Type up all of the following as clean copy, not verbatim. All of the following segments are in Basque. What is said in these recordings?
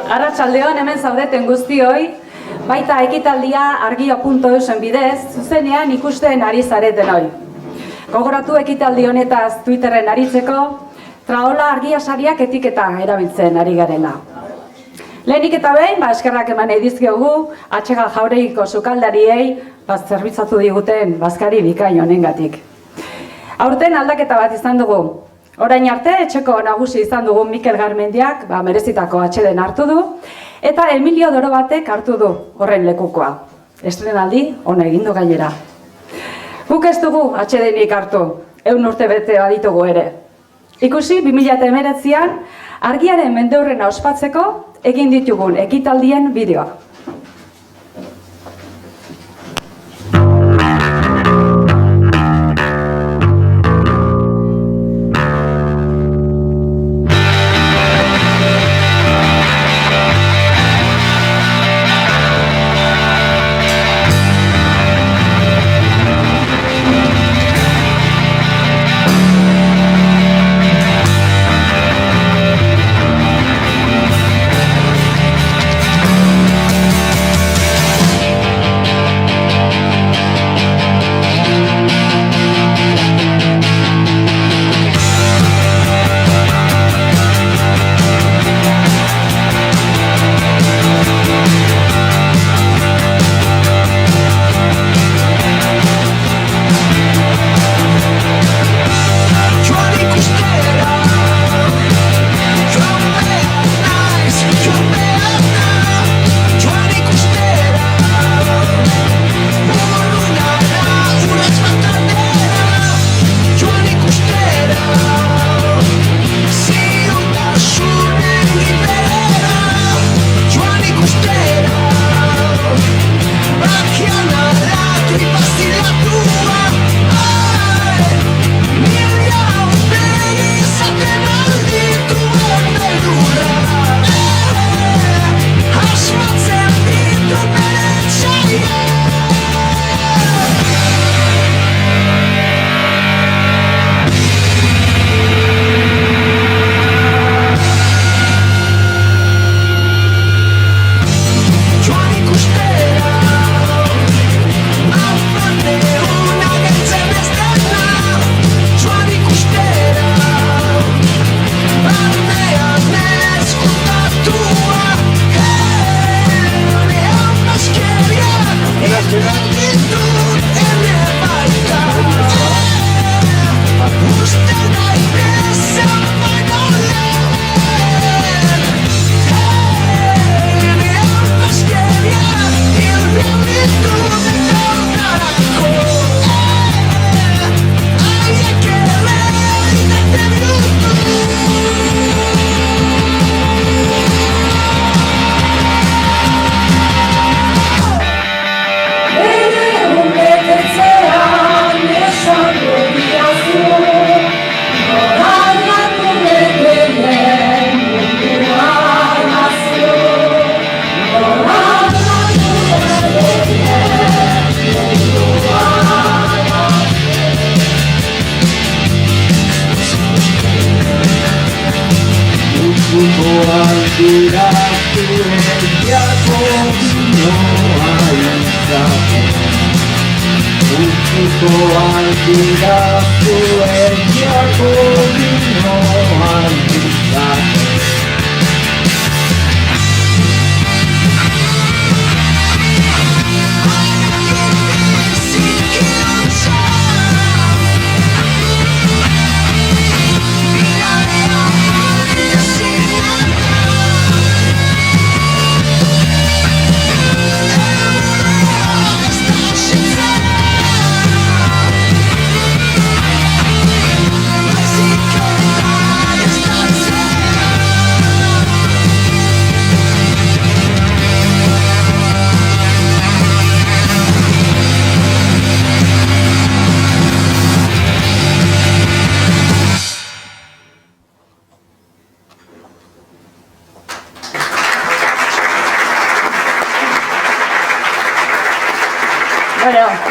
Arratsaldeon hemen zaudeten guztioi, baita ekitaldia argia.eusen bidez, zuzenean ikusten ari zareten hori. Gogoratu ekitaldi honetaz Twitterren aritzeko, Traola argia sariak etiketa erabiltzen ari garela. Lehenik eta behin, eskerrak eman edizkiogu, Atxega Jauregiko sukaldariei, zerbitzatu diguten bazkari bikain honengatik. Aurten aldaketa bat izan dugu. Orain arte, etxeko nagusi izan dugu Mikel Garmendiak, merezitako atxeden hartu du, eta Emilio Dorobatek hartu du horren lekukoa. Estrenaldi, ona egin du gainera. Guk ez dugu atxedenik hartu, 100 urte bete baditugu ere. Ikusi, 2019an, argiaren mendeurrena ospatzeko egin ditugun ekitaldien bideoa.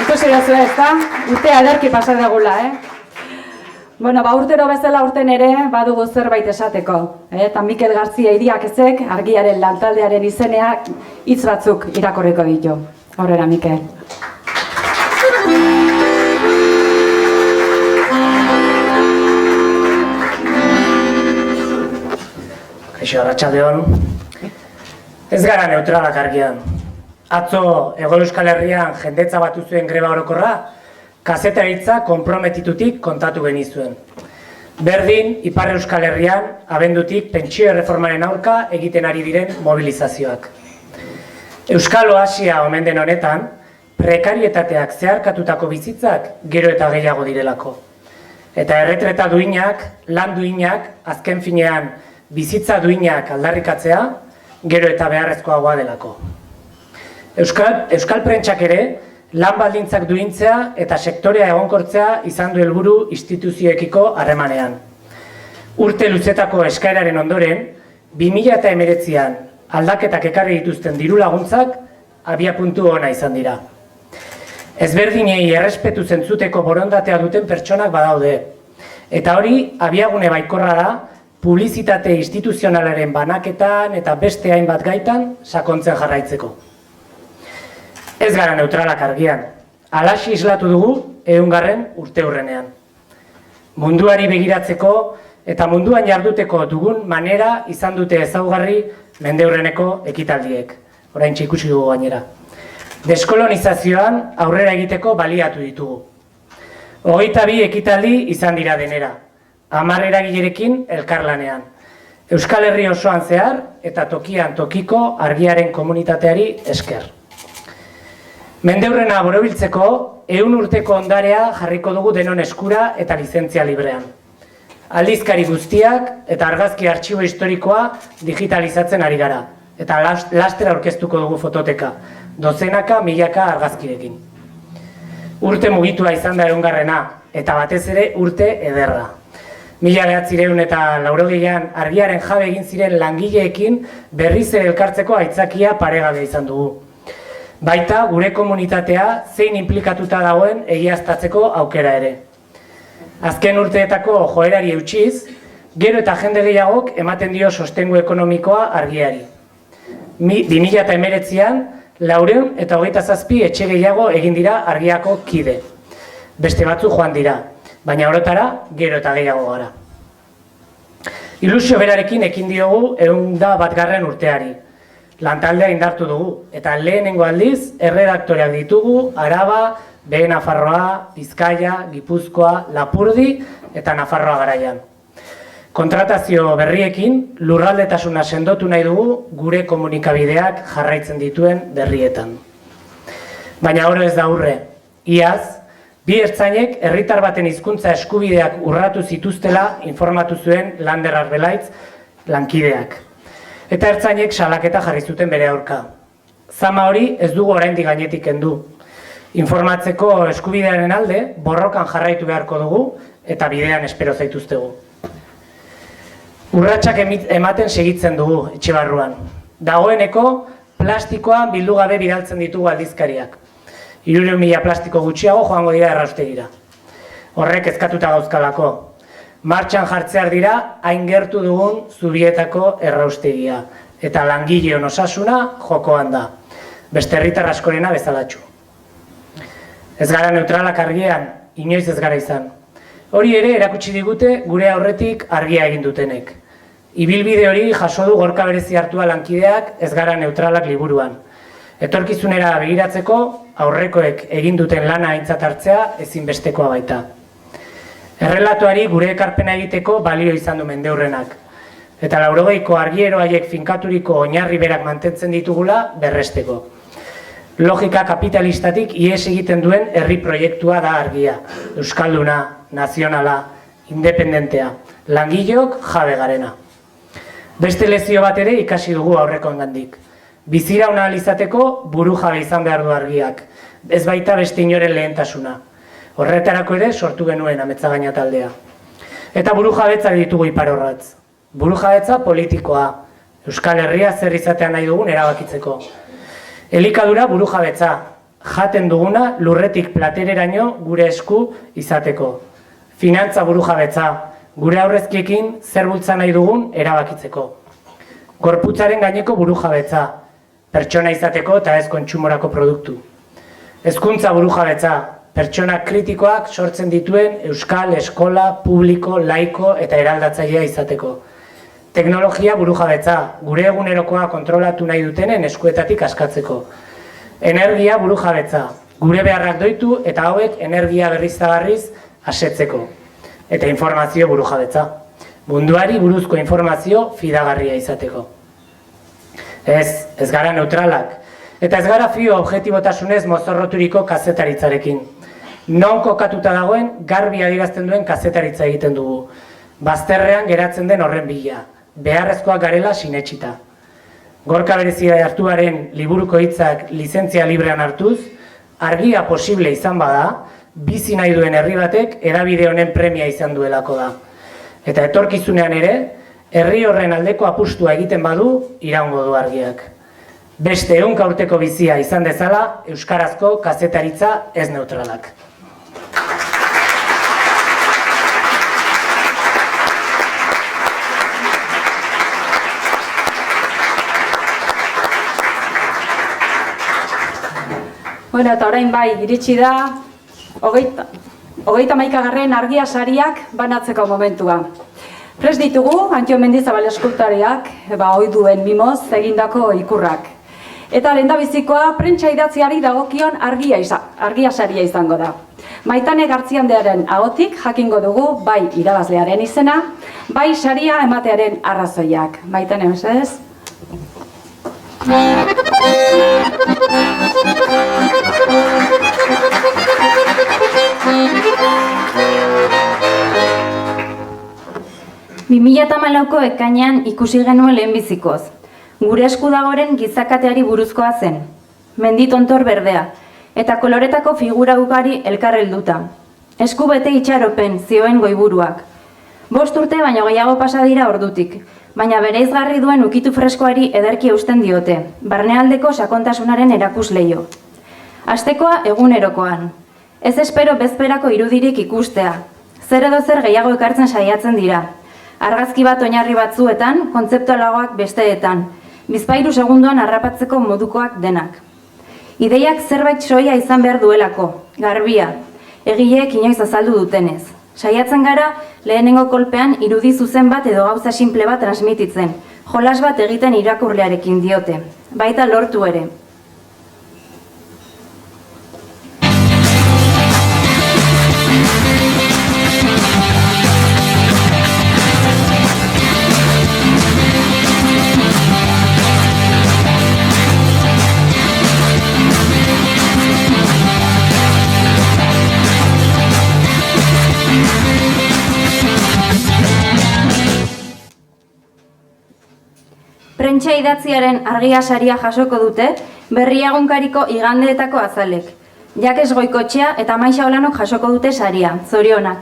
Ikusi duzu ez da, urtea ederki pasa degula, Bueno, urtero bezala urten ere badugu zerbait esateko. Eta Mikel Garzia Iriakezek argiaren lantaldearen izeneak hitz batzuk irakorriko ditu. Aurrera, Mikel. Kaixo, arratsaldeon. Ez gara neutralak argian. Atzo Hego Euskal Herrian jendetza batu zuen greba orokorra, kazetaritza konprometitutik kontatu genizuen. Berdin, Ipar Euskal Herrian, abendutik pentsio erreformaren aurka egiten ari diren mobilizazioak. Euskal Oasia omen den honetan, prekarietateak zeharkatutako bizitzak gero eta gehiago direlako. Eta erretreta duinak, lan duinak, azken finean bizitza duinak aldarrikatzea, gero eta beharrezkoagoa delako. Euskal prentsak ere, lan baldintzak duintzea eta sektorea egonkortzea izan du helburu instituzioekiko harremanean. Urte luzetako eskaeraren ondoren, 2019an aldaketak ekarri dituzten diru laguntzak abiapuntu ona izan dira. Ezberdinei errespetu zentzuteko borondatea duten pertsonak badaude. Eta hori abiagune baikorra da, publizitate instituzionalaren banaketan eta beste hainbat gaitan sakontzen jarraitzeko. Ez gara neutralak argian. Halaxe islatu dugu 100. urteurrenean. Munduari begiratzeko eta munduan jarduteko dugun manera izan dute ezaugarri mendeurreneko ekitaldiek. Oraintxe ikusi dugu gainera. Deskolonizazioan aurrera egiteko baliatu ditugu. 22 ekitaldi izan dira denera. 10 eragilerekin elkarlanean. Euskal Herri osoan zehar eta tokian tokiko argiaren komunitateari esker. Mendeurrena borobiltzeko 100 urteko ondarea jarriko dugu denon eskura eta lizentzia librean. Aldizkari guztiak eta argazki artxibo historikoa digitalizatzen ari gara. Eta laster aurkeztuko dugu fototeka, dozenaka, milaka argazkirekin. Urte mugitua izan da 100. Eta batez ere urte ederra. 1980an argiaren jabe egin ziren langileekin berriz ere elkartzeko aitzakia paregabe izan dugu. Baita gure komunitatea zein inplikatuta dagoen egiaztatzeko aukera ere. Azken urteetako joerari eutsiz, gero eta jende gehiagok ematen dio sostengu ekonomikoa argiari. 2019an 427 etxe gehiago egin dira argiako kide. Beste batzu joan dira, baina orotara gero eta gehiago gara. Ilusio berarekin ekin diogu 101. urteari. Lantaldea indartu dugu, eta lehenengo aldiz erredaktoreak ditugu Araba, Behe Nafarroa, Bizkaia, Gipuzkoa, Lapurdi eta Nafarroa garaian. Kontratazio berriekin lurraldetasuna sendotu nahi dugu gure komunikabideak jarraitzen dituen berrietan. Baina oro ez da urre. Iaz, 2 ertzainek herritar baten hizkuntza eskubideak urratu zituztela informatu zuen Lander Arbelaitz lankideak. Eta ertzainek salaketa jarri zuten bere aurka. Zama hori ez dugu oraindik gainetik kendu. Informatzeko eskubidearen alde borrokan jarraitu beharko dugu eta bidean espero zaituztegu. Urratsak ematen segitzen dugu etxe barruan. Dagoeneko plastikoa bildu gabe bidaltzen ditugu aldizkariak. 300.000 plastiko gutxiago joango dira erraustegira. Horrek ezkatuta gauzkalako. Martxan jartzear dira hain gertu dugun Zubietako erraustegia. Eta langileon osasuna jokoan da. Beste herritar askorena bezalatxu. Ez gara neutralak argian, inoiz ez gara izan. Hori ere erakutsi digute gure aurretik argia egin dutenek. Ibilbide hori jaso du Gorka Berezi hartua lankideak ez gara neutralak liburuan. Etorkizunera begiratzeko aurrekoek egin duten lana aintzat hartzea ezinbestekoa baita. Errelatuari gure ekarpena egiteko balio izan du mendeurrenak. Eta 80ko argiero haiek finkaturiko oinarri berak mantentzen ditugula berresteko. Logika kapitalistatik ihes egiten duen herri proiektua da argia. Euskalduna, nazionala, independentea, langileok jabe garena. Beste lezio bat ere ikasi dugu aurrekoengandik. Bizirauna ahal izateko buru jabe izan behar du argiak. Ez baita beste inoren lehentasuna. Horretarako ere sortu genuen Ametzagaina taldea. Eta burujabetza ditugu iparorratz. Burujabetza politikoa. Euskal Herria zer izatea nahi dugun erabakitzeko. Elikadura burujabetza. Jaten duguna lurretik platereraino gure esku izateko. Finantza burujabetza, gure aurrezkiekin zer bultza nahi dugun erabakitzeko. Gorputzaren gaineko burujabetza, pertsona izateko eta ez kontsumorako produktu. Hezkuntza burujabetza, pertsona kritikoak sortzen dituen euskal eskola, publiko, laiko eta eraldatzailea izateko. Teknologia burujabetza, gure egunerokoa kontrolatu nahi dutenen eskuetatik askatzeko. Energia burujabetza, gure beharrak doitu eta hauek energia berriztagarriz asetzeko. Eta informazio burujabetza, munduari buruzko informazio fidagarria izateko. Ez gara neutralak, eta ez gara fio objetibotasunez mozorroturiko kazetaritzarekin. Non kokatuta dagoen garbi adierazten duen kazetaritza egiten dugu. Bazterrean geratzen den horren bila, beharrezkoak garela sinetsita. Gorka Berezia Artuaren liburuko hitzak lizentzia librean hartuz, argia posible izan bada, bizi nahi duen herri batek hedabide honen premia izan duelako da. Eta etorkizunean ere, herri horren aldeko apustua egiten badu, iraungo du argiak. Beste 100 urteko bizia izan dezala, euskarazko kazetaritza ez neutralak. Bueno, eta orain bai, iritsi da, 31. argia sariak banatzeko momentua. Prest ditugu, Antio Mendizabal eskultariak, ohi duen mimoz egindako ikurrak. Eta lehendabizikoa prentsa idatziari dagokion argia saria izango da. Maitane Gartziandearen ahotik jakingo dugu bai irabazlearen izena, bai saria ematearen arrazoiak. Maitane, mesedez? ...2014ko ekainean ikusi genuen lehenbizikoz. Gure esku dagoren gizakateari buruzkoa zen. Mendi tontor berdea, eta koloretako figura ugari elkar helduta. Esku bete itxaropen zioen goiburuak. 5 urte baino gehiago pasa dira ordutik, baina bereizgarri duen ukitu freskoari ederki eusten diote, barnealdeko sakontasunaren erakusleio. Astekoa egunerokoan. Ez espero bezperako irudirik ikustea. Zer edo zer gehiago ekartzen saiatzen dira. Argazki bat oinarri batzuetan, kontzeptualagoak besteetan. Bizpahiru segunduan harrapatzeko modukoak denak. Ideiak zerbait soia izan behar duelako, garbia. Egileek inoiz azaldu dutenez. Saiatzen gara, lehenengo kolpean irudi zuzen bat edo gauza simple bat transmititzen. Jolas bat egiten irakurlearekin diote. Baita lortu ere. Prentsa idatziaren argia saria jasoko dute, Berri Egunkariko igandeetako azalek. Jakes Goikotxea eta Maixa Olanok jasoko dute saria. Zorionak.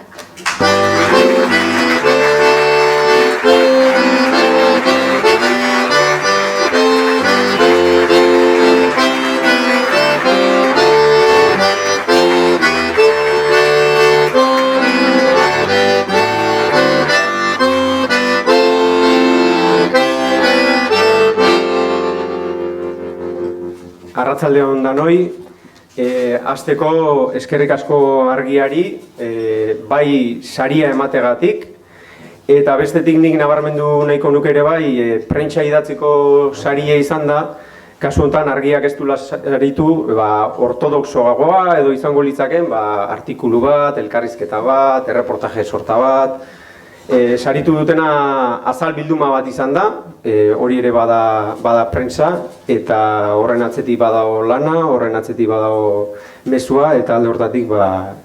Arratsalde on danoi, hasteko eskerrik asko argiari, bai saria emategatik, eta bestetik nik nabarmendu nahiko nuke ere bai, prentsa idatziko saria izan da, kasu honetan argiak ez duela saritu ortodoxoagoa edo izango litzaken artikulu bat, elkarrizketa bat, erreportaje sorta bat, saritu dutena azal bilduma bat izan da, hori ere bada prentsa, eta horren atzetik badago lana, horren atzetik badago mezua, eta alde hortatik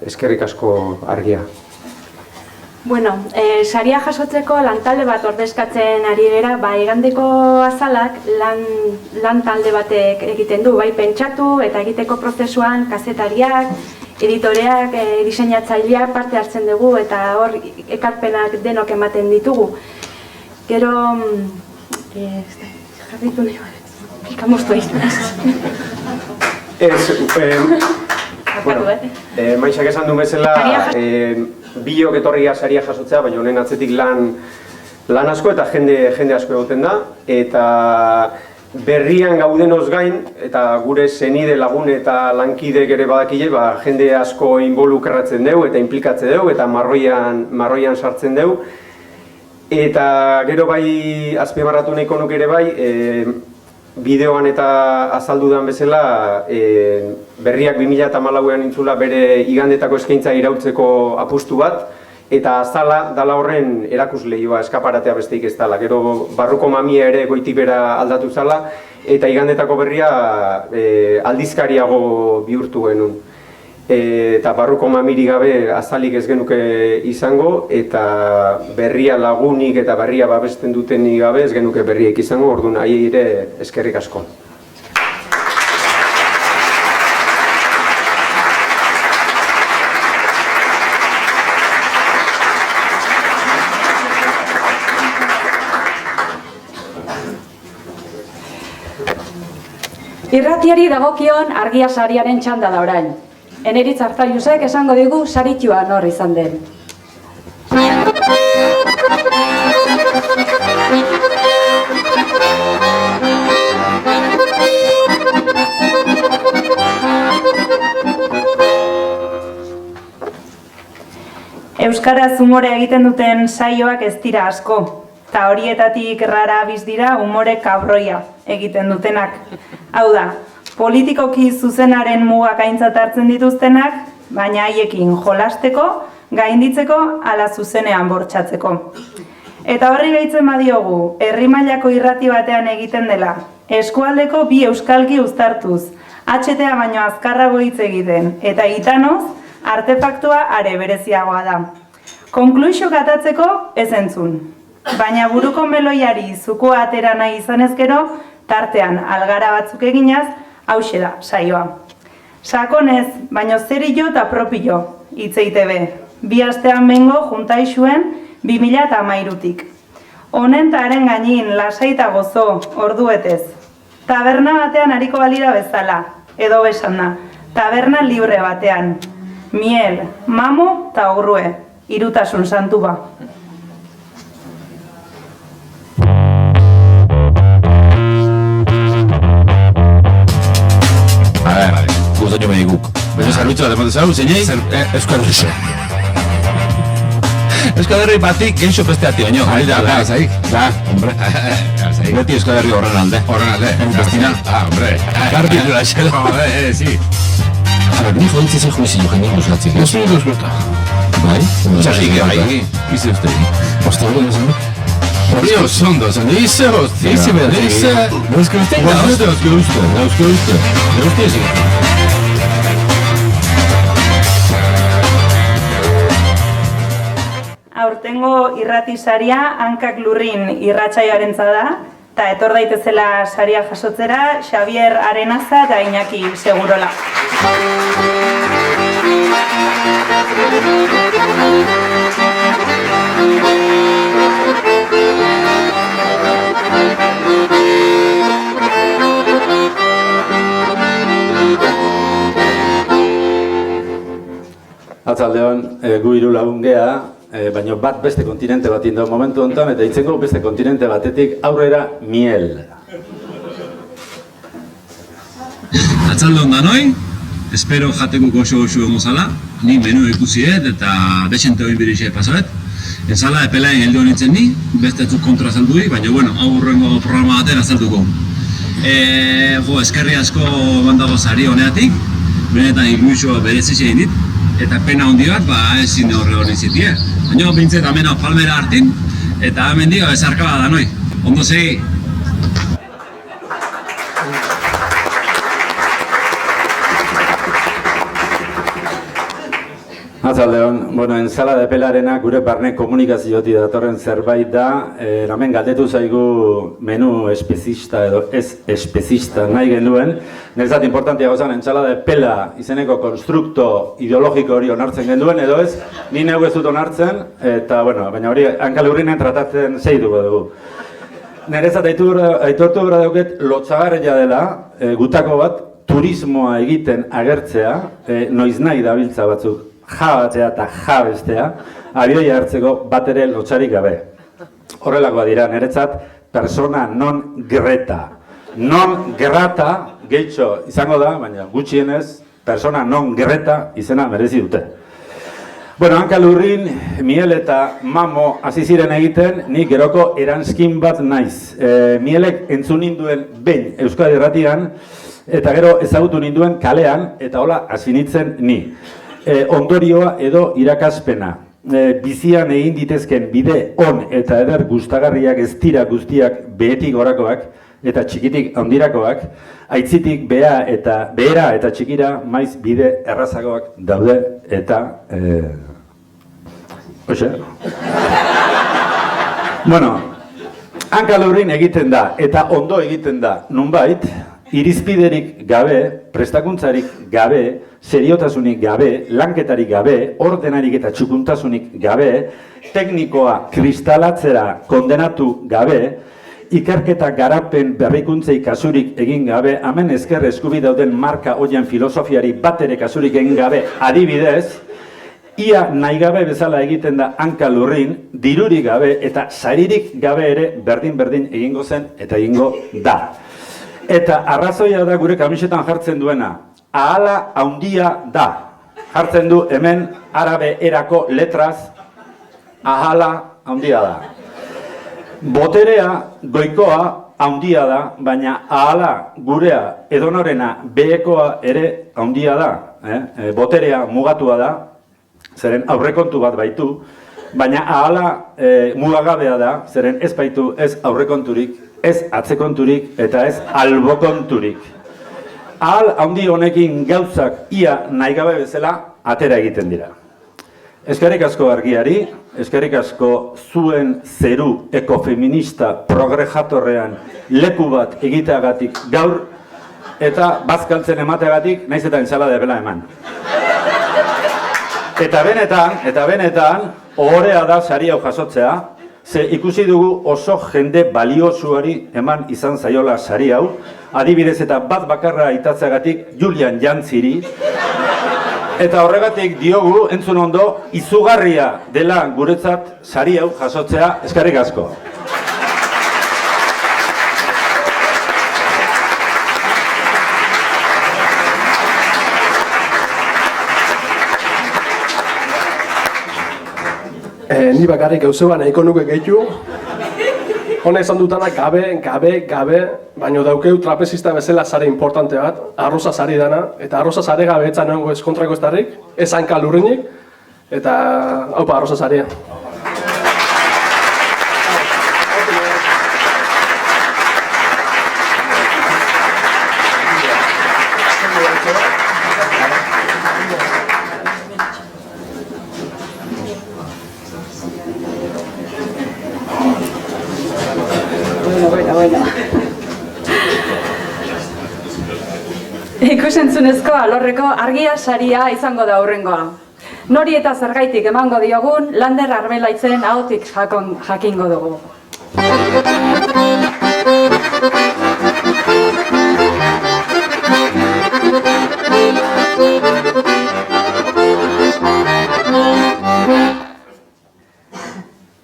eskerrik asko argia. Bueno, saria jasotzeko lantalde bat ordezkatzen ari gera, igandeko azalak lan talde batek egiten du, bai pentsatu eta egiteko prozesuan kazetariak, editoreak, diseinatzaileak parte hartzen dugu eta hor ekarpenak denok ematen ditugu. Gero, jarritu nahi bat, pika moztu egin. Maixak esan du bezala, biok etorria saria jasotzea, baina honen atzetik lan asko eta jende asko egoten da, eta berrian gaudenoz gain, eta gure senide lagun eta lankidek ere badakile, jende asko involukratzen dugu eta implikatzen dugu, eta marroian sartzen dugu. Eta gero bai, azpimarratu nahiko nuke ere bai, bideoan eta azaldudan bezala, berriak 2014an intzula bere igandetako eskaintza iraultzeko apustu bat, eta azala dala horren erakusleioa, eskaparatea besteik ez dala. Gero barruko mamia ere goitik bera aldatu zala, eta igandetako berria aldizkariago bihurtu genuen. Eta barruko mamiri gabe azalik ez genuke izango, eta berria lagunik eta berria babesten dutenik gabe ez genuke berriek izango, orduan ahi ere eskerrik asko. Irratiari dagokion argia sariaren txanda da orain. Eneritz Arzailusek esango digu saritua nor izan den. Euskaraz umore egiten duten saioak ez dira asko, eta horietatik rara abiz dira umore kabroia egiten dutenak. Hau da, politikoki zuzenaren mugak aintzat hartzen dituztenak, baina haiekin jolasteko, gainditzeko, ala zuzenean bortxatzeko. Eta horri gehitzen badiogu, herri mailako irrati batean egiten dela, eskualdeko bi euskalki uztartuz, HTA baino azkarrago hitz egiten, eta gitanoz, artefaktua are bereziagoa da. Konkluixo katatzeko ez entzun, baina buruko meloiari zukoa atera nahi izanez gero, tartean algara batzuk eginaz, hauxe da, saioa. Sakonez, baino zerillo eta propillo, hitz EITB. 2 astean bengo juntaixuen 2013-tik. Honen ta haren gainin, lasaita gozo, orduetez. Taberna batean hariko balira bezala, edo besan da. Taberna libre batean. Miel, mamu eta urrue. Hirutasun santu ba. Gustatzen bai guk. Beste zerbitzu bat ematen zau, zeinei? Euskal Herria. Euskal Herria batik geixo besteati baino. Da, hombre. Beti Euskal Herria horren alde. Bestina. Hombre. Garbi dura xelo. Sí. Ni joditzen zen juizio jendik usatzen. Ez dut eskurta. Bai? Txarrik, bai. Bizi uste. Osta hori esan dut. Rio sondo, son dice, hostia. Dice. Los que usted Aurtengo irrati saria hankak lurrin irratsaioarentza da, eta etor daitezela saria jasotzera Xavier Arenaza eta Iñaki Segurola. Atzaldeon, gu 3 lagun gea, baina bat beste kontinente bat inda momentu honetan, eta itzengo beste kontinente batetik aurrera miel. Atzaldeon da noi, espero jateko goxo-goxo emozala, ni menu ikusiet eta desente hori birixe pasoet. Enzala epelaen heldu honitzen ni, beste etzuk kontra azalduik, baina bueno, aurrengo programa baten azalduko. Eskerri asko bandago sari honeatik, benetan ilusioa berezizia indit, eta pena handi bat, ezin horre hori zitie. Baina bintzet amena palmera hartin, eta hemen dio ezarkaba da noi. Ondo segi! Atzaldeon, enzala de pelarena gure barne komunikaziotik datorren zerbait da, hemen galdetu zaigu menu espezista edo ez espezista nahi genduen. Niretzat importantia gozan, enzala de pela izeneko konstrukto ideologiko hori onartzen genduen, edo ez, ni neu ez dut onartzen, eta, baina hori hankalurrinen tratatzen zeituko dugu. Niretzat aitortu bera dauket lotxagarria dela, gutako bat, turismoa egiten agertzea, noiz nahi dabiltza batzuk jabatzea eta jabestea, abioia hartzeko bat ere lotsarik gabe. Horrelakoa dira, niretzat, persona non grata. Non grata, gehitxo izango da, baina gutxienez, persona non grata izena merezi dute. Bueno, Hanka Lurrin, Miel eta Mamo hasi ziren egiten, nik geroko eranskin bat naiz. Mielek entzun ninduen behin Euskadi Irratian, eta gero ezagutu ninduen kalean, eta hola hasi nintzen ni. Ondorioa edo irakaspena. Bizian egin ditezken bide on eta eder gustagarriak ez dira guztiak behetik gorakoak, eta txikitik handirakoak, aitzitik behera eta txikira maiz bide errazagoak daude eta... Oxe? Bueno, Hanka Lurrin egiten da eta ondo egiten da nunbait, irizpiderik gabe, prestakuntzarik gabe, seriotasunik gabe, lanketarik gabe, ordenarik eta txukuntasunik gabe, teknikoa kristalatzera kondenatu gabe, ikerketa garapen berrikuntzei kasurik egin gabe, hemen ezker eskubi dauden marka hoien filosofiari batere kasurik egin gabe, adibidez, ia nahi gabe bezala egiten da Hanka Lurrin, dirurik gabe eta saririk gabe ere berdin-berdin egingo zen eta egingo da. Eta arrazoia da gure kamisetan jartzen duena, ahala haundia da. Jartzen du hemen arabe erako letraz, ahala haundia da. Boterea goikoa haundia da, baina ahala gurea edonorena behekoa ere haundia da. Boterea mugatua da, zeren aurrekontu bat baitu, baina ahala mugagabea da, zeren ez baitu ez aurrekonturik, ez atzekonturik eta ez albokonturik. Ahal handi honekin gauzak ia nahi gabe bezala atera egiten dira. Eskerrik asko argiari, eskerrik asko zuen zeru ekofeminista progrejatorrean leku bat egiteagatik gaur, eta bazkaltzen emateagatik naiz eta ensalada bela eman. Eta benetan, ohorea da sari hau jasotzea, ze ikusi dugu oso jende baliosuari eman izan zaiola sari hau, adibidez eta bat bakarra aitatzeagatik Julian Jantziri, eta horregatik diogu, entzun ondo, izugarria dela guretzat sari hau jasotzea, eskerrik asko. Ni bakarrik gauzeba nahiko nuke gehitu. Hone esan dutana gabe, baino daukeu trapezista bezala sare importante bat, arroza sari dana, eta arroza sare gabe etzan nengo ez kontrako ez darrik, ez Hanka Lurrinik, eta haupa arroza saria. Ikusentzunezko alorreko argia saria izango da hurrengoa. Nori eta zergaitik emango diogun, Lander Arbelaitzen ahotik jakingo dugu.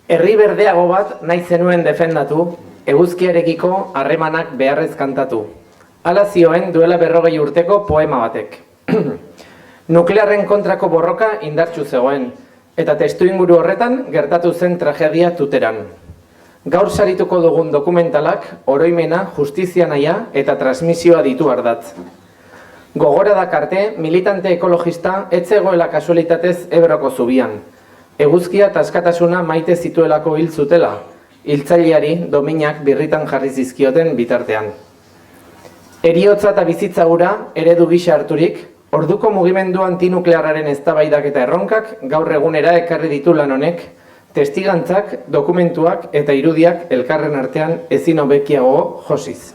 Herri berdeago bat nahi zenuen defendatu, eguzkiarekiko harremanak beharrez kantatu. Hala zioen duela 40 urteko poema batek. Nuklearren kontrako borroka indartsu zegoen, eta testuinguru horretan gertatu zen tragedia Tuteran. Gaur sarituko dugun dokumentalak oroimena, justizia nahia eta transmisioa ditu ardatz. Gogora dakarte, militante ekologista ez zegoela kasualitatez Ebroko zubian. Eguzkia eta askatasuna maite zituelako hil zutela, hiltzaileari dominak birritan jarri zizkioten bitartean. Heriotza eta bizitza hura eredu gisa harturik, orduko mugimendu antinuklearraren eztabaidak eta erronkak gaur egunera ekarri ditu lan honek, testigantzak, dokumentuak eta irudiak elkarren artean ezin hobekiago josiz.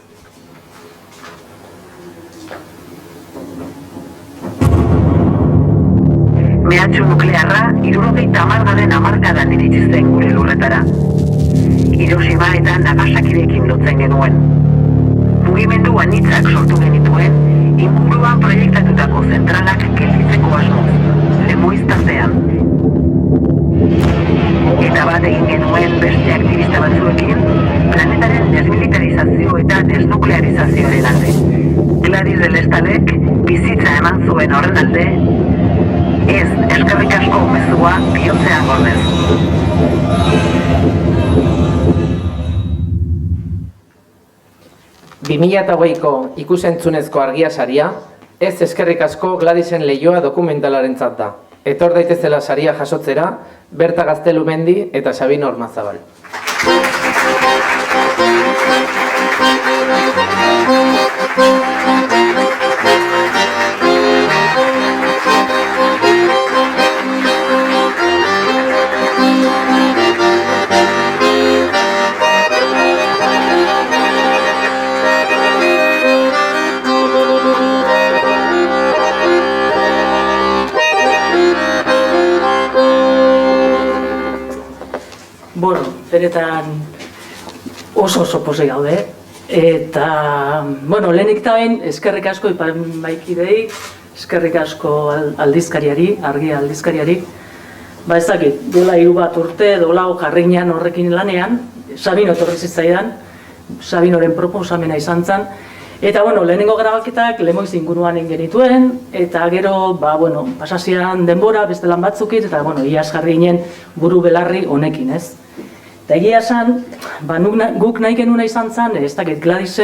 Mehatxu nuklearra 70. hamarkadan iritsi zen gure lurretara. Hiroshima eta Nagasakirekin lotzen genuen. Mugimendu anitzak sortu genituen, inguruan proiektatutako zentralak gelditzeko asmoz, Lemoiz tartean. Eta bat egin genuen beste aktivista batzuekin, planetaren desmilitarizazio eta desnuklearizazioaren alde. Gladys Delestalek bizitza eman zuen horren alde, ez eskerrik asko mezua bihotzean gordez. ...2008ko ikusentzunezko argia saria, ez eskerrik asko Gladysen Leioa dokumentalarentzat da. Etor daitezela saria jasotzera, Berta Gaztelumendi eta Sabino Ormazabal. Bueno, benetan oso pozik gaude, eta, bueno, lehenik eta behin eskerrik asko ipainbaikidei, eskerrik asko aldizkariari, argia aldizkariari, ba ezakit, duela 3 bat urte, dola jarrinean horrekin lanean, Sabino etorri zitzaidan, Sabinoren proposamena izan zen, eta, bueno, lehenengo grabaketak Lemoiz inguruan egin genituen, eta gero, ba, bueno, pasasian denbora, beste lan batzukit, eta, bueno, iaz jarri ginen buru belarri honekin, ez? Eta egia esan, ba, guk nahi genuna izan zen, ez dakit, Gladys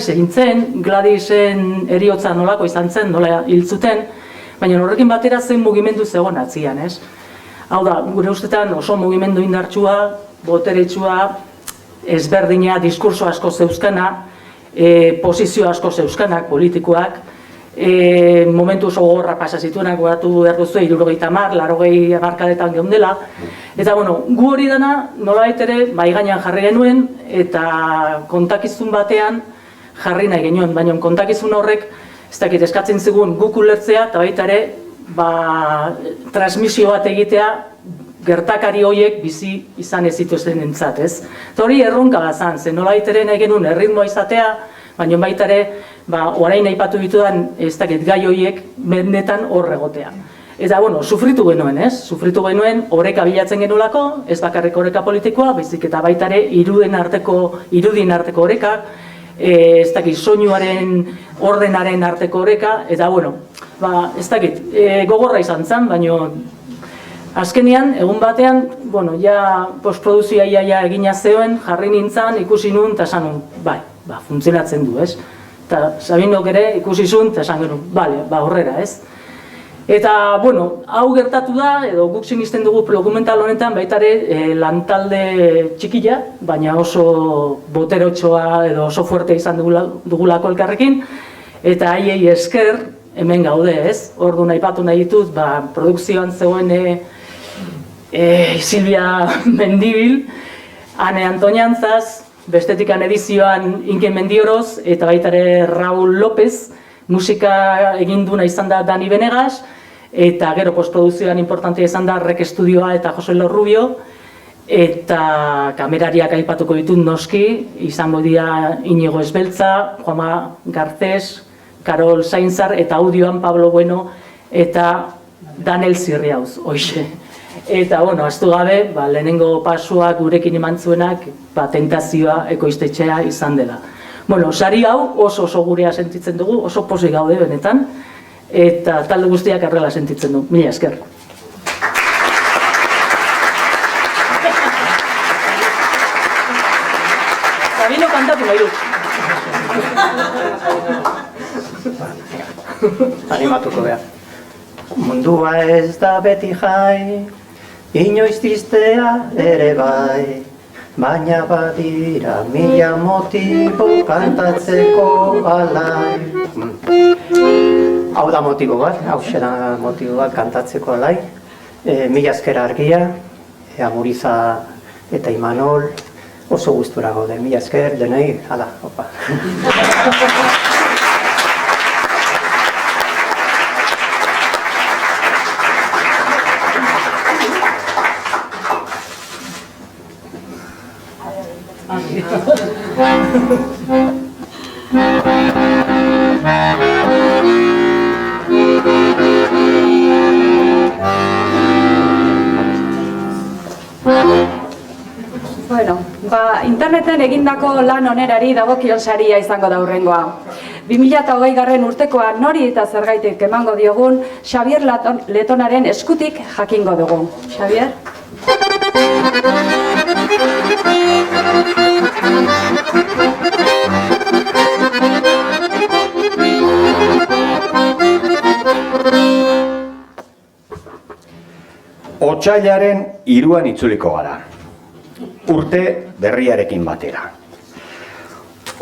egin zen, Gladysen heriotza nolako izan zen, nola hil zuten, baina horrekin batera zen mugimendu zegoen atzian, ez? Hau da, gure ustetan oso mugimendu indartsua, boteretsua, ezberdina, diskurso asko zeuzkana, posizio asko zeuzkanak, politikoak, momentu oso gogorra pasa zituenak, goratu behar duzu, 70, 80 hamarkadetan geundela. Eta, bueno, gu hori dena nolabait ere mahai gainean jarri genuen, eta kontakizun batean jarri nahi genuen, baina kontakizun horrek, ez dakit, eskatzen zigun guk ulertzea, eta baita ere, transmisio bat egitea, gertakari horiek bizi izan ez zituzten entzat, ez? Eta hori erronka bazan, zen nolabait ere nahi genuen erritmoa izatea, baina baita ere, orain aipatu ditudan, ez dakit, gai horiek mendetan hor egotea. Eta, bueno, sufritu genuen, ez? Sufritu genuen oreka bilatzen genuelako, ez bakarrik oreka politikoa, baizik eta baita ere irudien arteko oreka, ez dakit, soinuaren, ordenaren arteko oreka, eta, bueno, ez dakit, gogorra izan zen, baina azkenean, egun batean, bueno, ja postproduzioa ia egina zegoen, jarri nintzen, ikusi nun, eta esan nun, bai, funtzionatzen du, ez? Eta Sabinok ere ikusi zuen, eta esan genuen, bale, horrera, ez? Eta, bueno, hau gertatu da, edo guk sinisten dugu dokumental honetan, baita ere lantalde txikia, baina oso boterotxoa edo oso fuerte izan dugulako elkarrekin, eta haiei esker hemen gaude, ez? Orduan aipatu nahi ditut, produkzioan zegoen Silvia Mendibil, Ane Antoniantzaz, bestetikan edizioan Inken Mendioroz, eta baita ere Raúl López, musika egin duna izan da Dani Benegas, eta gero postproduzioan importantea izan da Rek Estudioa eta Jose Lorrubio, eta kamerariak aipatuko ditut noski, izango dira Inigo Esbeltza, Juanma Garcés, Karol Sainzar, eta audioan Pablo Bueno, eta Daniel Zirriauz, hoxe. Eta, bueno, astu gabe, lehenengo pasuak gurekin eman zuenak, tentazioa ekoiztetxea izan dela. Bueno, sari hau oso gurea sentitzen dugu, oso pozik gaude benetan, eta talde guztiak errela sentitzen du. Mila esker. Sabino kantatu nahi dut. Animatuko behar. Mundua ez da beti jai, inoiz tristea ere bai, baina badira 1000 motibo kantatzeko alai. Hau da motibo bat, hau da motibo bat kantatzeko alai. Mila esker argia, Amuriza eta Imanol, oso gustura gaude. Mila esker, denei, hala, opa. Thank you. Interneten egindako lan onerari dagokion saria izango da hurrengoa. 2020 urtekoa nori eta zergaitik emango diogun Xabier Letonaren eskutik jakingo dugu. Xabier? Otsailaren 3 itzuliko gara. Urte berriarekin batera.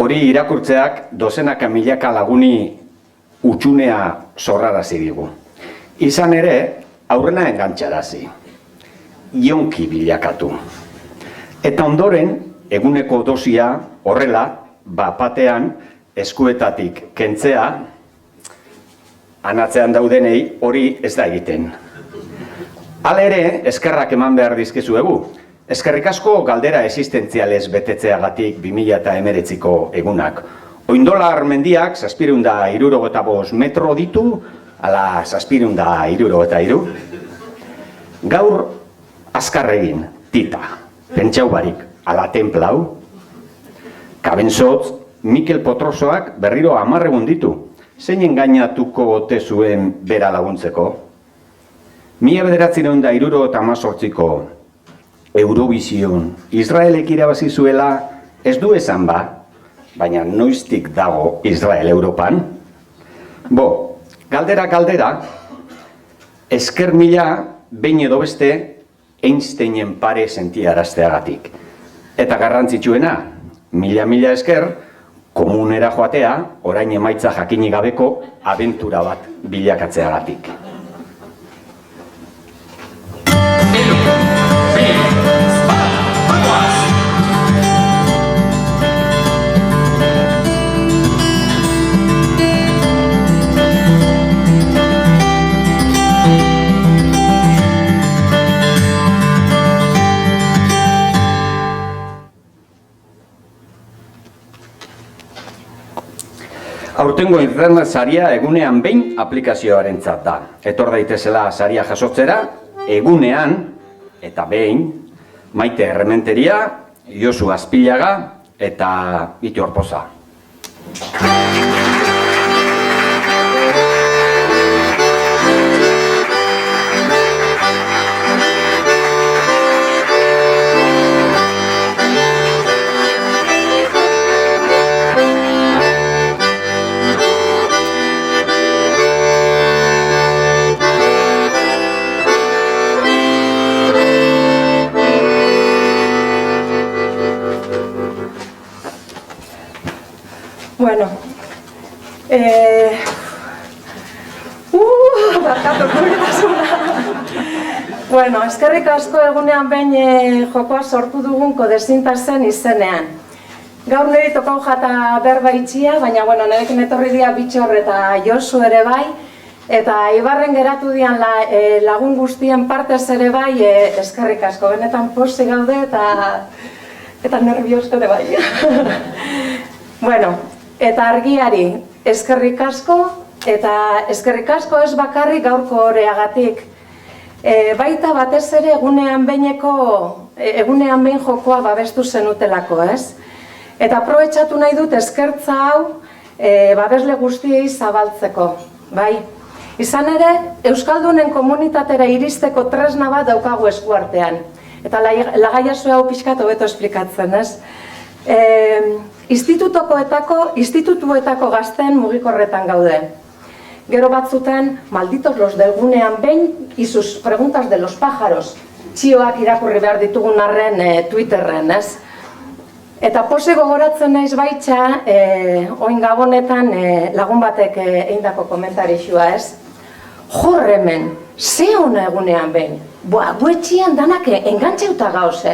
Hori irakurtzeak dozenaka milaka laguni utxunea zorrarazi digu. Izan ere, aurrena engantxarazi. Ionki bilakatu. Eta ondoren, eguneko dosia horrela, bapatean eskuetatik kentzea, anatzean daudenei hori ez da egiten. Hala ere, eskerrak eman behar dizkizuegu. Eskerrik asko galdera existentzialez betetzeagatik 2019ko egunak. Oindolar mendiak 765 metro ditu, ala 763. Gaur azkar egin, tita, pentsau barik, ala templau. Kabenzotz, Mikel Potrosoak berriro 10 egun ditu. Zein engainatuko ote zuen bera laguntzeko? 1978ko Eurovision Israelek irabazi zuela ez du esan ba, baina noiztik dago Israel Europan? Galdera, esker mila behin edo beste Einsteinen pare sentiarazteagatik. Eta garrantzitsuena, mila esker, komunera joatea, orain emaitza jakinik gabeko abentura bat bilakatzeagatik. Aurtengo internet saria egunean behin aplikazioarentzat da. Etor daitezela saria jasotzera, egunean eta behin, Maite Errementeria, Josu Azpilaga eta Iti Orpoza. Bueno, Bueno, eskerrik asko egunean behin jokoa sortu dugun kodezintasen izenean. Gaur niri tokau jata berba itxia, baina nirekin etorri dira Bitxor eta Josu ere bai, eta Ibarren geratu dian lagun guztien partez ere bai, eskerrik asko, benetan posi gaude eta nervios ere bai. Bueno, eta argiari eskerrik asko, eta eskerrik asko ez bakarrik gaurko oreagatik. Baita batez ere egunean behin jokoa babestu zenutelako, ez? Eta aprobetxatu nahi dut eskertza hau babesle guztiei zabaltzeko, bai? Izan ere, Euskaldunen komunitatera iristeko tresna bat daukagu eskuartean. Eta lagaiazu hau pixkat hobeto esplikatzen, ez? Institutuetako gazten mugikorretan gaude. Gero batzutan, malditos los del gunean behin, y sus preguntas de los pájaros, txioak irakurri behar ditugun arren Twitterren, ez? Eta pose gogoratzen naiz baitxa, oin gabonetan lagun batek eindako komentarixua, ez? Jor hemen, ze hona egunean behin? Guetxian danak engantxeuta gauz,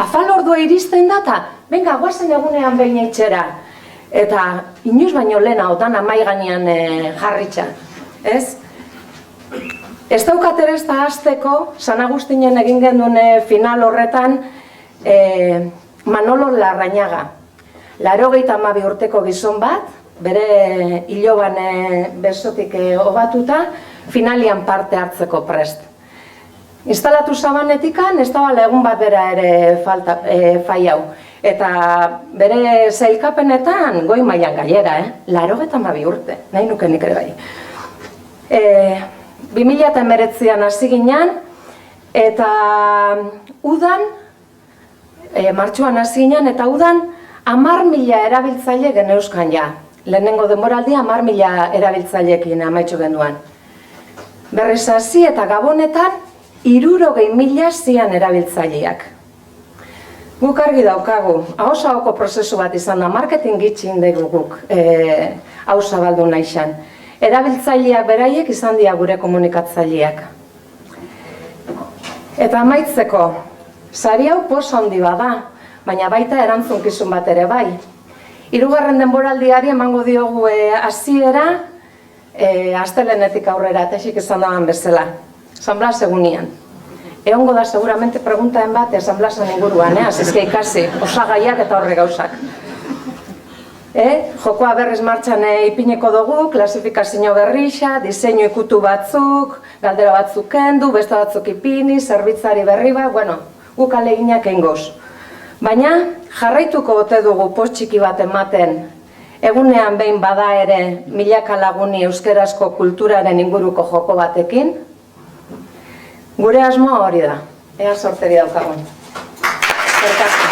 Afal ordua iristen data, venga, guazen egunean behin eitxera. Eta inoiz baino lehena otan amai gainean jarritxa, ez? Ez daukat ere ez da hasteko, San Agustinen egin genuen final horretan, Manolo Larrañaga. 82 urteko gizon bat, bere iloban besotik obatuta, finalian parte hartzeko prest. Instalatu zabanetikan, ez da egun bat bera ere fai hau. Eta bere zailkapenetan goi mailan gailera, 82 urte, nahi nuke nik ere bai. 2019an hasi ginen, eta udan, martxuan hasi ginen, eta udan 10.000 erabiltzaile geneuzkan ja. Lehenengo denboraldia 10.000 erabiltzaileekin amaitxu genduan. Berriz hasi eta Gabonetan 60.000 zian erabiltzaileak. Guk argi daukagu, ahos-ahoko prozesu bat izan da, marketing gitxin dugu guk hau zabaldu nahi xan. Erabiltzaileak beraiek izan dira gure komunikatzaileak. Eta amaitzeko, sari hau posa handi bada, baina baita erantzunkizun bat ere bai. 3. denboraldiari emango diogu hasiera astelehenetik aurrera, tesik izan dagoen bezala. Sanblas egunian. Egongo da seguramente preguntaen bat Sanblasen inguruan, azizke ikasi, osagaiak eta horre gauzak. Jokoa berriz martxan ipineko dugu, klasifikazio berrixa, diseinu ikutu batzuk, galdera batzuk kendu, beste batzuk ipini, zerbitzari berri bat, bueno, guk aleginak eingoz. Baina jarraituko ote dugu post txiki bat ematen, egunean behin bada ere milaka laguni euskarazko kulturaren inguruko joko batekin. Gure asmoa hori da, ea sorteri daukagun. Zerkazko.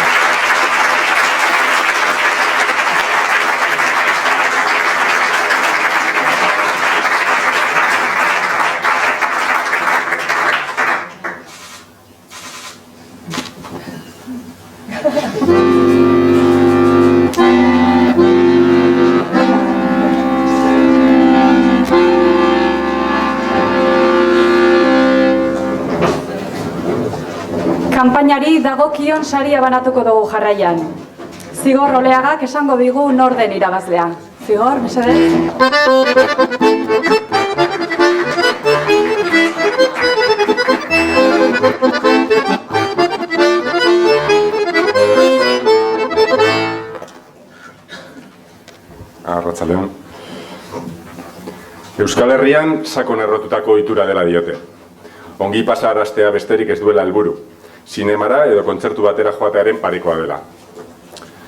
Kanpainari dagokion saria banatuko dugu jarraian. Zigor Oleagak esango digu nor den irabazlea. Zigor, mesedez? Arratsaldeon. Euskal Herrian sakon errotutako ohitura dela diote. Ongi pasaraztea besterik ez duela helburu. Zinemara edo kontzertu batera joatearen parekoa dela.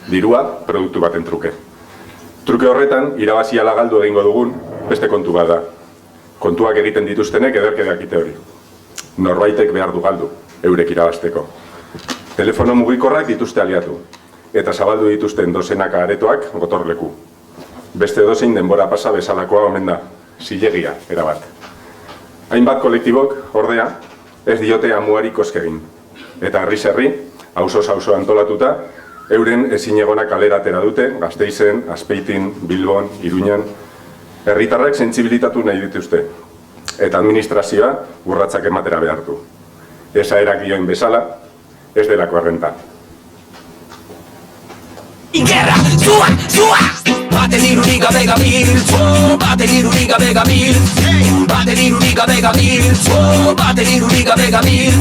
Dirua, produktu baten truke. Truke horretan, irabazi ala galdu egingo dugun, beste kontu bat da. Kontuak egiten dituztenek ederke dakite hori. Norbaitek behar du galdu, eurek irabazteko. Telefono mugikorrak dituzte aliatu, eta zabaldu dituzten dozenaka aretoak gotorleku. Beste dozein denbora pasa bezalakoa omen da, zilegia, erabat. Hainbat kolektibok, ordea, ez diote amuari koskegin. Eta herri-herri, auzo-auzo antolatuta, euren ezinegona kalera atera dute, Gasteizen, Azpeitin, Bilbon, Iruñan. Herritarrak sentsibilitatu nahi dituzte, eta administrazioa urratsak ematera behartu. Esa erakioen bezala, ez delako errenta. Ingerra, zua, zua! Baten irurik gabe gabil, baten irurik gabe gabil, baten irurik gabe gabil, baten irurik gabe gabil,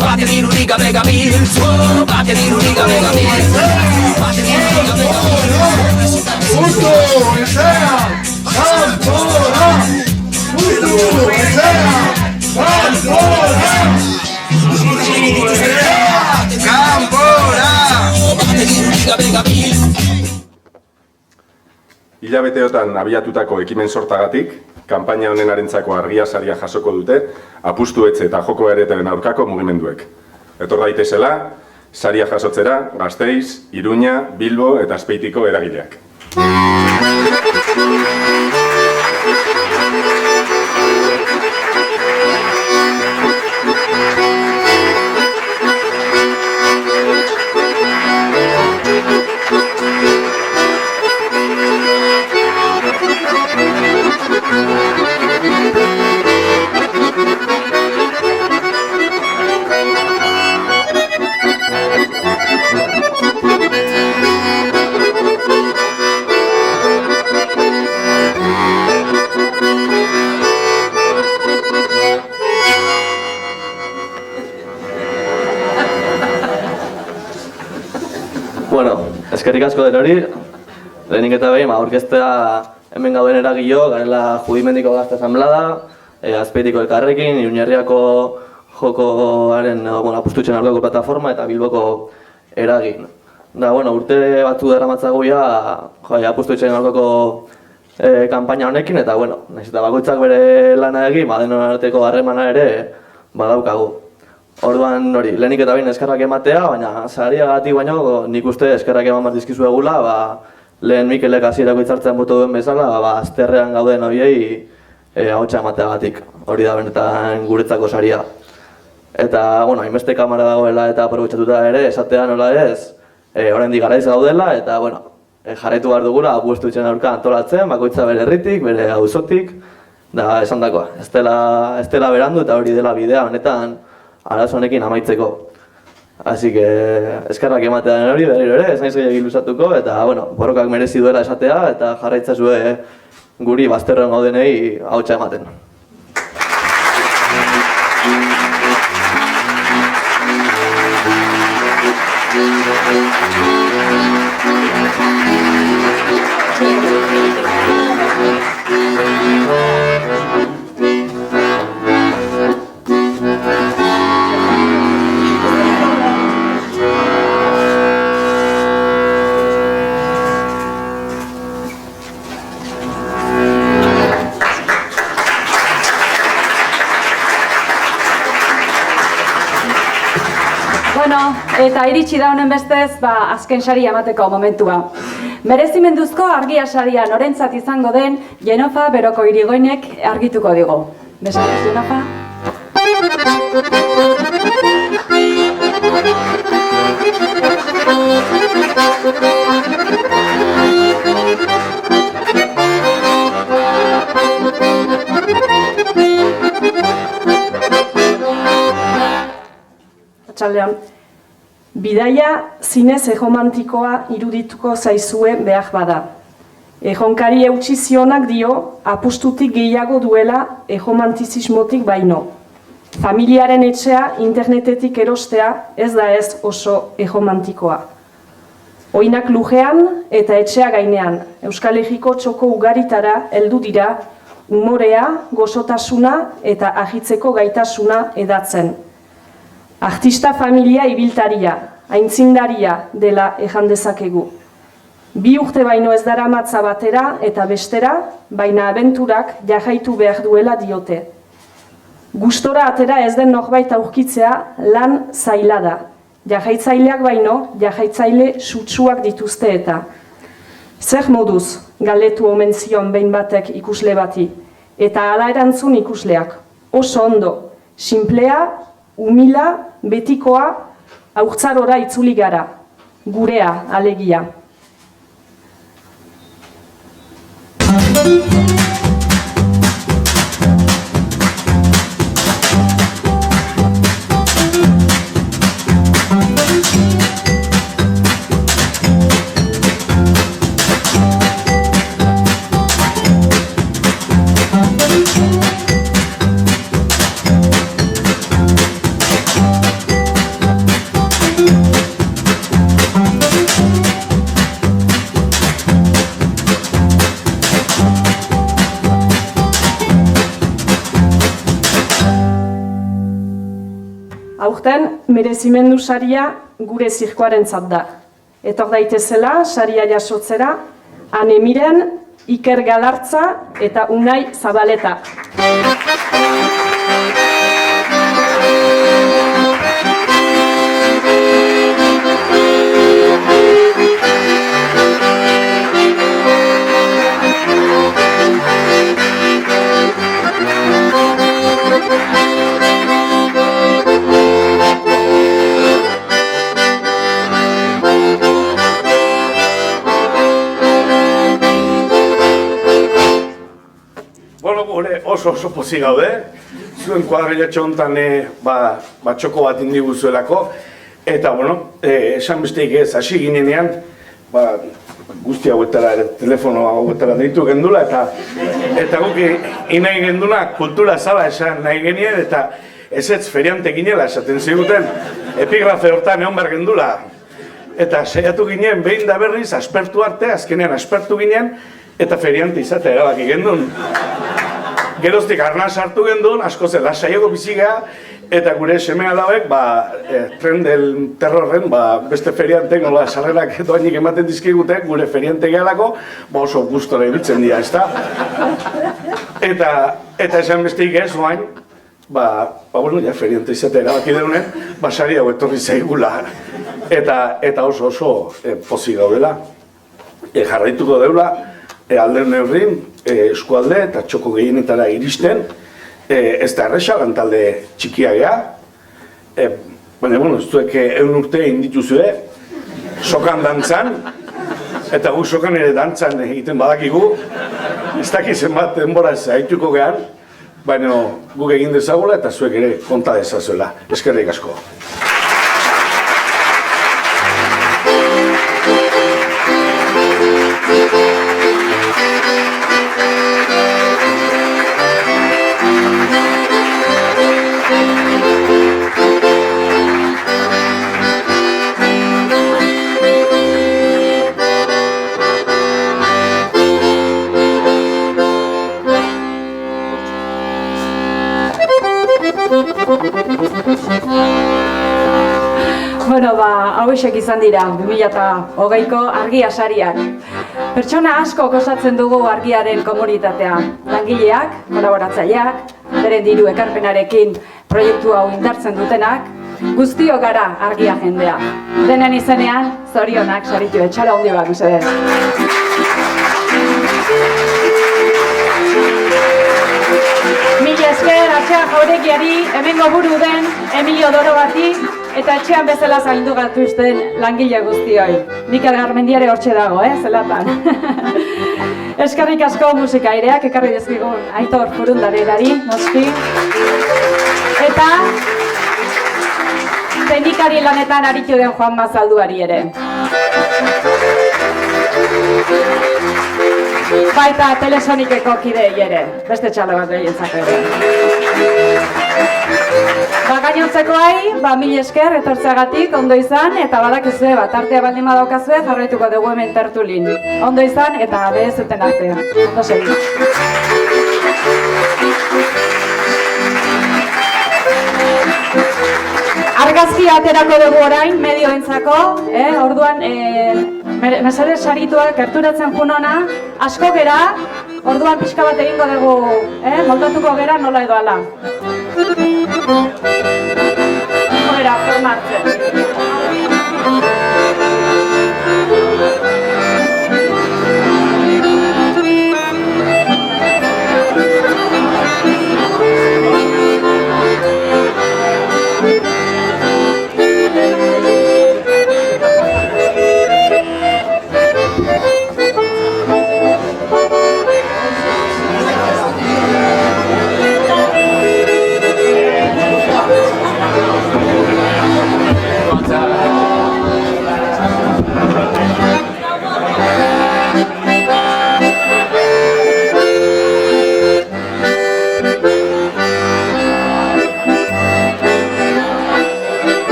baten irurik gabe gabil, baten irurik gabe gabil, baten irurik gabe gabil. Justo, esera, Kanpora! Justo, esera, Kanpora! Justo, esera, Kanpora! Baten irurik gabe gabil. Hilabeteotan abiatutako ekimen sortagatik, kanpaina honenarentzako argia saria jasoko dute, apustu etxe eta joko eretaren aurkako mugimenduek. Etor daitezela, saria jasotzera Gasteiz, Iruña, Bilbo eta Azpeitiko eragileak. Eskerrik asko denori, lehenik eta behin, aurkeztea hemen gauden eragilo, garela Judimendiko Gazte Asanblada, Azpeitiko Elkarrekin, Iruñerriako jokoaren, apustutzen aurkako plataforma eta Bilboko eragin. Da, urte batzu daramatzago apustutzen aurkako kanpaina honekin, eta, nahiz eta bakoitzak bere lana egin, denon arteko harremana ere badaukagu. Orduan, lehenik eta behin eskerrak ematea, baina sariagatik baino nik uste eskerrak eman bat dizkizu egula, lehen Mikelek hasierako hitzartzean boto duen bezala, azterrean gauden horiei ahotsa emateagatik. Hori da benetan guretzako saria. Eta, hainbeste kamara dagoela eta aprobetxatuta ere, esatea nola ez, oraindik garaiz gaudela, eta, jarraitu behar dugula apustu itzen aurka antolatzen, bakoitza bere herritik, bere auzotik, da esan dakoa. Ez dela berandu eta hori dela bidea honetan arazo honekin amaitzeko. Así que, eskerrak ematean hori berriro ere, ez naiz gehiagik luzatuko, eta, borrokak merezi duela esatea, eta jarraitzazue guri bazterroan gaudenei ahotsa ematen. Eta iritsi da honen bestez, azken saria emateko momentua. Merezimenduzko argia saria norentzat izango den Jenofa Beroko Irigoinek argituko digu. Besarez, Jenofa? Atxaldean. Bidaia zinez erromantikoa irudituko zaizue behar bada. Erronkari eutsi zionak dio apustutik gehiago duela erromantizismotik baino. Familiaren etxea internetetik erostea ez da ez oso erromantikoa. Oinak lujean eta etxea gainean, Euskal Herriko txoko ugaritara heldu dira umorea, gozotasuna eta ahitzeko gaitasuna edatzen. Artista familia ibiltaria, aintzindaria dela ejan dezakegu. 2 urte baino ez daramatza batera eta bestera, baina abenturak jarraitu behar duela diote. Gustora atera ez den norbait aurkitzea lan zaila da. Jarraitzaileak baino, jarraitzaile sutsuak dituzte eta. Zer moduz, galdetu omen zion behin batek ikusle bati, eta hala erantzun ikusleak. Oso ondo, sinplea, umila, betikoa, haurtzarora itzuli gara, gurea alegia. Aurten, merezimendu saria gure zirkoarentzat da. Etor daitezela, saria jasotzera, Ane Miren, Iker Galartza eta Unai Zabaleta. Oso pozik gaude, zuen kuadrillatxo honetan txoko bat indiguzuelako, eta, esan besteik ez, hasi ginenean, guzti hauetara, telefono hauetara deitu gendula, eta guk inai genduna kultura zala esan nahi genien, eta ez feriante ginela esaten ziguten, epigrafe hortan egon behar gendula. Eta saiatu ginen, behin da berriz, aspertu arte, azkenean aspertu ginen, eta feriante izatea erabaki gendun. geroztik arna sartu gendun, asko zela saioko bizigea, eta gure seme alabek, tren del terrorren, beste feriantek, nola sarrerak doainik ematen dizkigutek, gure feriante gehalako, oso gustora ibiltzen dira, ezta? Eta esan besteik ez, oain, bueno, ja feriante izatea erabaki deunen, sari hau etorri zaigula. Eta oso pozik gaudela. Jarraituko deula, alden neurrin, eskualde eta txoko gehienetara iristen, ez da erresa, lantalde txikia gea. Baina, bueno, ez duek egun urte indituzue, sokan dantzan, eta gu sokan ere dantzan egiten badakigu, ez dakizen bat denbora ez haituko gehan, baina guk egin dezagula eta zuek ere konta dezazuela. Eskerrik asko. Bueno, hauexek izan dira 2020ko argia sariak. Pertsona asko osatzen dugu argiaren komunitatea. Langileak, kolaboratzaileak, beren diru ekarpenarekin proiektu hau indartzen dutenak, guztiok gara argia jendea. Denen izenean, zorionak saritu etxala handi bat, mesedez. Mila esker, atxean jauregiari, hemengo buru den Emilio Doro bati, eta etxean bezala zaindu gatuzten langile guztioi. Mikel Garmendiare hortxe dago, zelatan. Eskerrik asko musika aireak ekarri dizkigun Aitor Furundarerari, noski. Eta teknikari lanetan aritu den Juan Mazalduari ere. Baita Telesonikeko kidei ere, beste txalo bat behientzako ere. Gainontzekoai, mila esker etortzeagatik, ondo izan, eta badakizue, tartea baldin badaukazue, jarraituko dugu hemen tertulin. Ondo izan, eta behezuten arte. Ondo segi. Argazkia aterako dugu orain, medioentzako, orduan, mesedez sarituak gerturatzen junona, asko gera, orduan pixka bat egingo dugu, moldatuko gera nola edo ala. Era formartzen.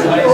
Bai,